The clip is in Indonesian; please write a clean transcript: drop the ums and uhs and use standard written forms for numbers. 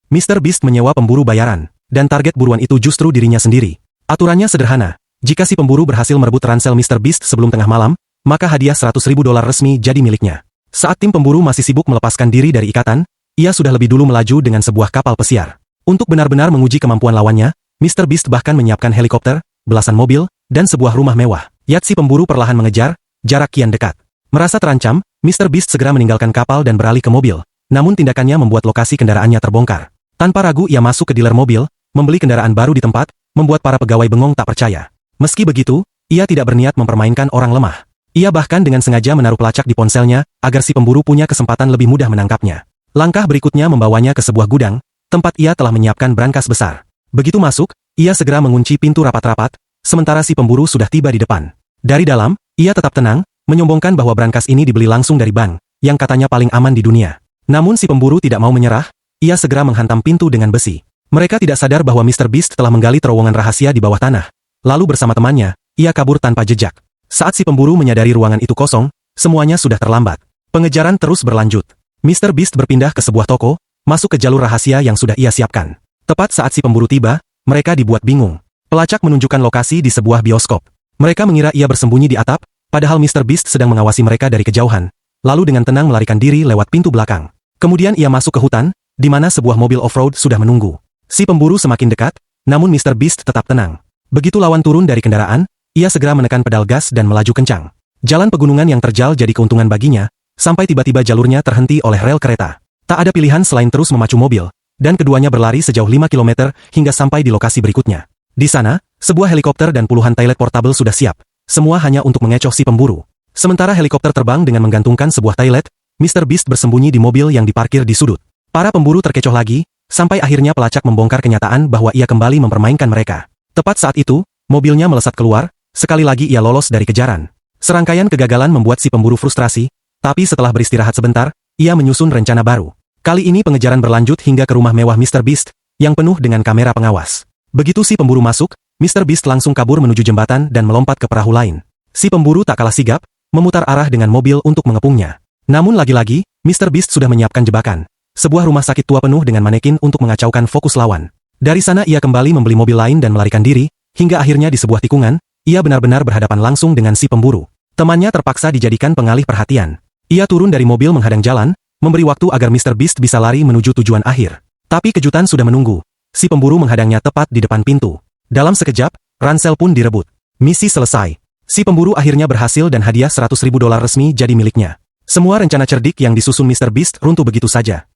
Mr. Beast menyewa pemburu bayaran, dan target buruan itu justru dirinya sendiri. Aturannya sederhana, jika si pemburu berhasil merebut ransel Mr. Beast sebelum tengah malam, maka hadiah $100.000 resmi jadi miliknya. Saat tim pemburu masih sibuk melepaskan diri dari ikatan, ia sudah lebih dulu melaju dengan sebuah kapal pesiar. Untuk benar-benar menguji kemampuan lawannya, Mr. Beast bahkan menyiapkan helikopter, belasan mobil, dan sebuah rumah mewah. Yat si pemburu perlahan mengejar, jarak kian dekat. Merasa terancam, Mr. Beast segera meninggalkan kapal dan beralih ke mobil, namun tindakannya membuat lokasi kendaraannya terbongkar. Tanpa ragu ia masuk ke dealer mobil, membeli kendaraan baru di tempat, membuat para pegawai bengong tak percaya. Meski begitu, ia tidak berniat mempermainkan orang lemah. Ia bahkan dengan sengaja menaruh pelacak di ponselnya, agar si pemburu punya kesempatan lebih mudah menangkapnya. Langkah berikutnya membawanya ke sebuah gudang, tempat ia telah menyiapkan brankas besar. Begitu masuk, ia segera mengunci pintu rapat-rapat, sementara si pemburu sudah tiba di depan. Dari dalam, ia tetap tenang, menyombongkan bahwa brankas ini dibeli langsung dari bank, yang katanya paling aman di dunia. Namun si pemburu tidak mau menyerah, ia segera menghantam pintu dengan besi. Mereka tidak sadar bahwa Mr. Beast telah menggali terowongan rahasia di bawah tanah. Lalu bersama temannya, ia kabur tanpa jejak. Saat si pemburu menyadari ruangan itu kosong, semuanya sudah terlambat. Pengejaran terus berlanjut. Mr. Beast berpindah ke sebuah toko, masuk ke jalur rahasia yang sudah ia siapkan. Tepat saat si pemburu tiba, mereka dibuat bingung. Pelacak menunjukkan lokasi di sebuah bioskop. Mereka mengira ia bersembunyi di atap, padahal Mr. Beast sedang mengawasi mereka dari kejauhan. Lalu dengan tenang melarikan diri lewat pintu belakang. Kemudian ia masuk ke hutan, di mana sebuah mobil off-road sudah menunggu. Si pemburu semakin dekat, namun Mr. Beast tetap tenang. Begitu lawan turun dari kendaraan, ia segera menekan pedal gas dan melaju kencang. Jalan pegunungan yang terjal jadi keuntungan baginya, sampai tiba-tiba jalurnya terhenti oleh rel kereta. Tak ada pilihan selain terus memacu mobil, dan keduanya berlari sejauh 5 km hingga sampai di lokasi berikutnya. Di sana, sebuah helikopter dan puluhan toilet portable sudah siap, semua hanya untuk mengecoh si pemburu. Sementara helikopter terbang dengan menggantungkan sebuah toilet, Mr. Beast bersembunyi di mobil yang diparkir di sudut. Para pemburu terkecoh lagi, sampai akhirnya pelacak membongkar kenyataan bahwa ia kembali mempermainkan mereka. Tepat saat itu, mobilnya melesat keluar, sekali lagi ia lolos dari kejaran. Serangkaian kegagalan membuat si pemburu frustrasi, tapi setelah beristirahat sebentar, ia menyusun rencana baru. Kali ini pengejaran berlanjut hingga ke rumah mewah Mr. Beast, yang penuh dengan kamera pengawas. Begitu si pemburu masuk, Mr. Beast langsung kabur menuju jembatan dan melompat ke perahu lain. Si pemburu tak kalah sigap, memutar arah dengan mobil untuk mengepungnya. Namun lagi-lagi, Mr. Beast sudah menyiapkan jebakan. Sebuah rumah sakit tua penuh dengan manekin untuk mengacaukan fokus lawan. Dari sana ia kembali membeli mobil lain dan melarikan diri, hingga akhirnya di sebuah tikungan, ia benar-benar berhadapan langsung dengan si pemburu. Temannya terpaksa dijadikan pengalih perhatian. Ia turun dari mobil menghadang jalan, memberi waktu agar Mr. Beast bisa lari menuju tujuan akhir. Tapi kejutan sudah menunggu. Si pemburu menghadangnya tepat di depan pintu. Dalam sekejap, ransel pun direbut. Misi selesai. Si pemburu akhirnya berhasil dan hadiah $100.000 resmi jadi miliknya. Semua rencana cerdik yang disusun Mr. Beast runtuh begitu saja.